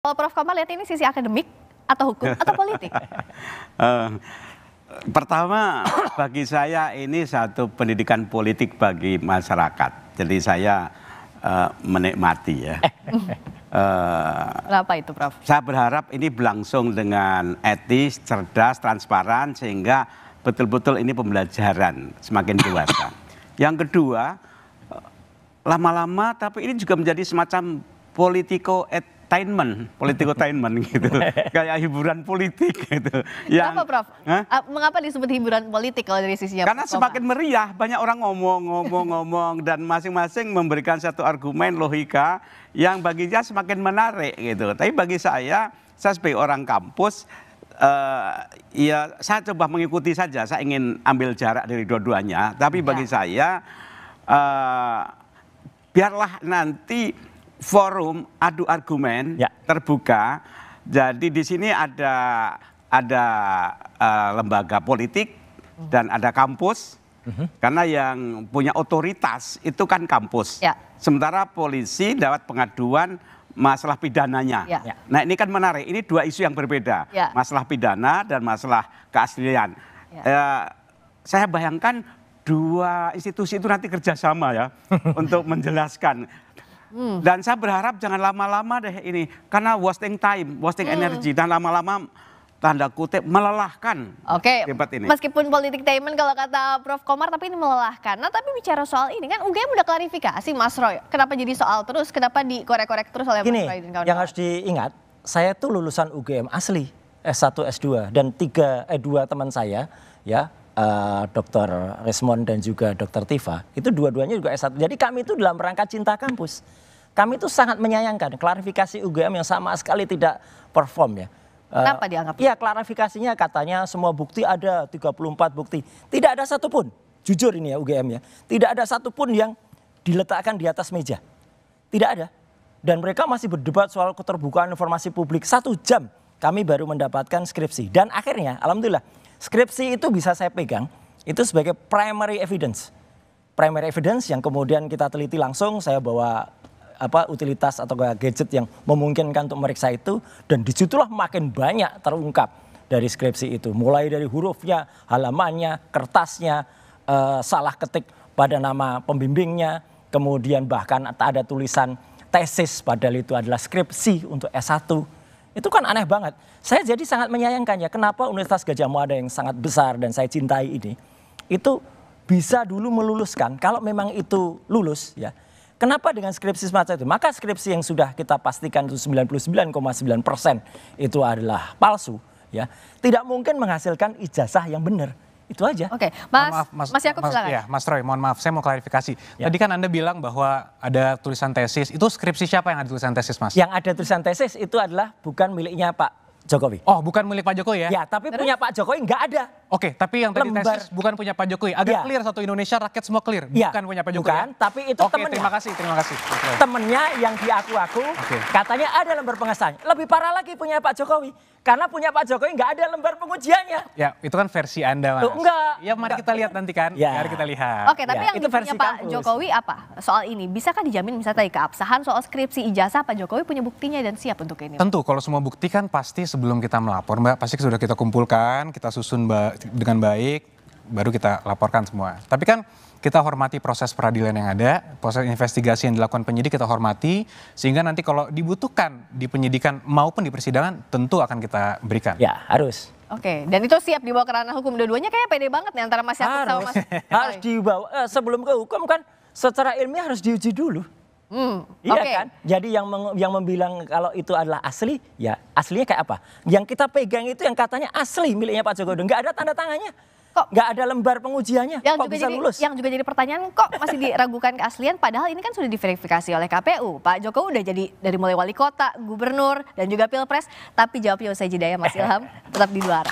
Kalau Prof Komar lihat ini sisi akademik atau hukum atau politik? Pertama, bagi saya ini satu pendidikan politik bagi masyarakat. Jadi saya menikmati ya. Kenapa itu, Prof? Saya berharap ini berlangsung dengan etis, cerdas, transparan, sehingga betul-betul ini pembelajaran semakin dewasa. Yang kedua, lama-lama tapi ini juga menjadi semacam politikotainment gitu, kayak hiburan politik gitu. Kenapa, Prof? Mengapa disebut hiburan politik kalau dari sisinya? Karena semakin meriah, banyak orang ngomong dan masing-masing memberikan satu argumen logika yang baginya semakin menarik gitu. Tapi bagi saya sebagai orang kampus, ya saya coba mengikuti saja. Saya ingin ambil jarak dari dua-duanya. Tapi bagi saya, biarlah nanti forum adu argumen terbuka. Jadi di sini ada lembaga politik dan ada kampus. Karena yang punya otoritas itu kan kampus. Sementara polisi dapat pengaduan masalah pidananya. Nah ini kan menarik. Ini dua isu yang berbeda. Masalah pidana dan masalah keaslian. Saya bayangkan dua institusi itu nanti kerjasama ya untuk menjelaskan. Dan saya berharap jangan lama-lama deh ini, karena wasting time, wasting energy, dan lama-lama tanda kutip melelahkan. Oke, debat ini. Meskipun politik tainment kalau kata Prof Komar, tapi ini melelahkan. Nah tapi bicara soal ini kan UGM udah klarifikasi, Mas Roy. Kenapa jadi soal terus, kenapa dikorek-korek terus oleh Mas Roy dan kawan-kawan? Yang harus diingat, saya tuh lulusan UGM asli, S1, S2, dan 2 teman saya, ya, Dr. Resmond dan juga Dr. Tifa, itu dua-duanya juga S1. Jadi kami itu dalam rangka cinta kampus. Kami itu sangat menyayangkan klarifikasi UGM yang sama sekali tidak perform ya. Kenapa dianggap? Iya, klarifikasinya katanya semua bukti ada, 34 bukti. Tidak ada satupun, jujur ini ya UGM ya, tidak ada satupun yang diletakkan di atas meja. Tidak ada. Dan mereka masih berdebat soal keterbukaan informasi publik. 1 jam kami baru mendapatkan skripsi. Dan akhirnya, alhamdulillah, skripsi itu bisa saya pegang, itu sebagai primary evidence. Primary evidence yang kemudian kita teliti langsung, saya bawa utilitas atau gadget yang memungkinkan untuk meriksa itu. Dan disitulah makin banyak terungkap dari skripsi itu. Mulai dari hurufnya, halamannya, kertasnya, salah ketik pada nama pembimbingnya. Kemudian bahkan ada tulisan tesis padahal itu adalah skripsi untuk S1. Itu kan aneh banget. Saya jadi sangat menyayangkannya. Kenapa Universitas Gadjah Mada yang sangat besar dan saya cintai ini, itu bisa dulu meluluskan. Kalau memang itu lulus ya. Kenapa dengan skripsi semacam itu? Maka skripsi yang sudah kita pastikan itu 99,9% itu adalah palsu. Ya, tidak mungkin menghasilkan ijazah yang benar. Itu aja. Oke, Mas Yakub silakan. Ya, Mas Roy, mohon maaf, saya mau klarifikasi. Tadi kan Anda bilang bahwa ada tulisan tesis. Itu skripsi siapa yang ada tulisan tesis, Mas? Yang ada tulisan tesis itu adalah bukan miliknya Pak Jokowi. Oh, bukan milik Pak Jokowi ya? Ya, tapi punya Pak Jokowi nggak ada. Oke, tapi yang tadi tesis bukan punya Pak Jokowi. Agak clear satu Indonesia rakyat semua clear. Bukan punya Pak Jokowi. Bukan, tapi itu temennya. Terima kasih. Temennya yang diaku-aku katanya ada lembar pengesahan. Lebih parah lagi punya Pak Jokowi. Karena punya Pak Jokowi nggak ada lembar pengujiannya. Ya, itu kan versi Anda, Mas. Enggak. Ya, mari kita lihat nanti kan. Mari kita lihat. Oke, tapi yang dipunya Pak Jokowi apa? Soal ini, bisakah dijamin misalnya tadi keabsahan soal skripsi ijazah Pak Jokowi punya buktinya dan siap untuk ini? Tentu, kalau semua bukti kan pasti sebelum kita melapor, Mbak, pasti sudah kita kumpulkan, kita susun dengan baik, baru kita laporkan semua. Tapi kan kita hormati proses peradilan yang ada, proses investigasi yang dilakukan penyidik kita hormati, sehingga nanti kalau dibutuhkan di penyidikan maupun di persidangan tentu akan kita berikan. Ya, harus. Oke, dan itu siap dibawa ke ranah hukum. Dua-duanya kayak pede banget nih antara Mas Yakub sama Mas. Harus dibawa, sebelum ke hukum kan secara ilmiah harus diuji dulu. Iya kan? Jadi yang membilang kalau itu adalah asli, ya aslinya kayak apa? Yang kita pegang itu yang katanya asli miliknya Pak Jokowi, nggak ada tanda tangannya. Kok nggak ada lembar pengujiannya, kok bisa lulus? Yang juga jadi pertanyaan, kok masih diragukan keaslian padahal ini kan sudah diverifikasi oleh KPU. Pak Jokowi udah jadi dari mulai wali kota, gubernur, dan juga pilpres. Tapi jawabnya usai jeda ya Mas Ilham, tetap di luar.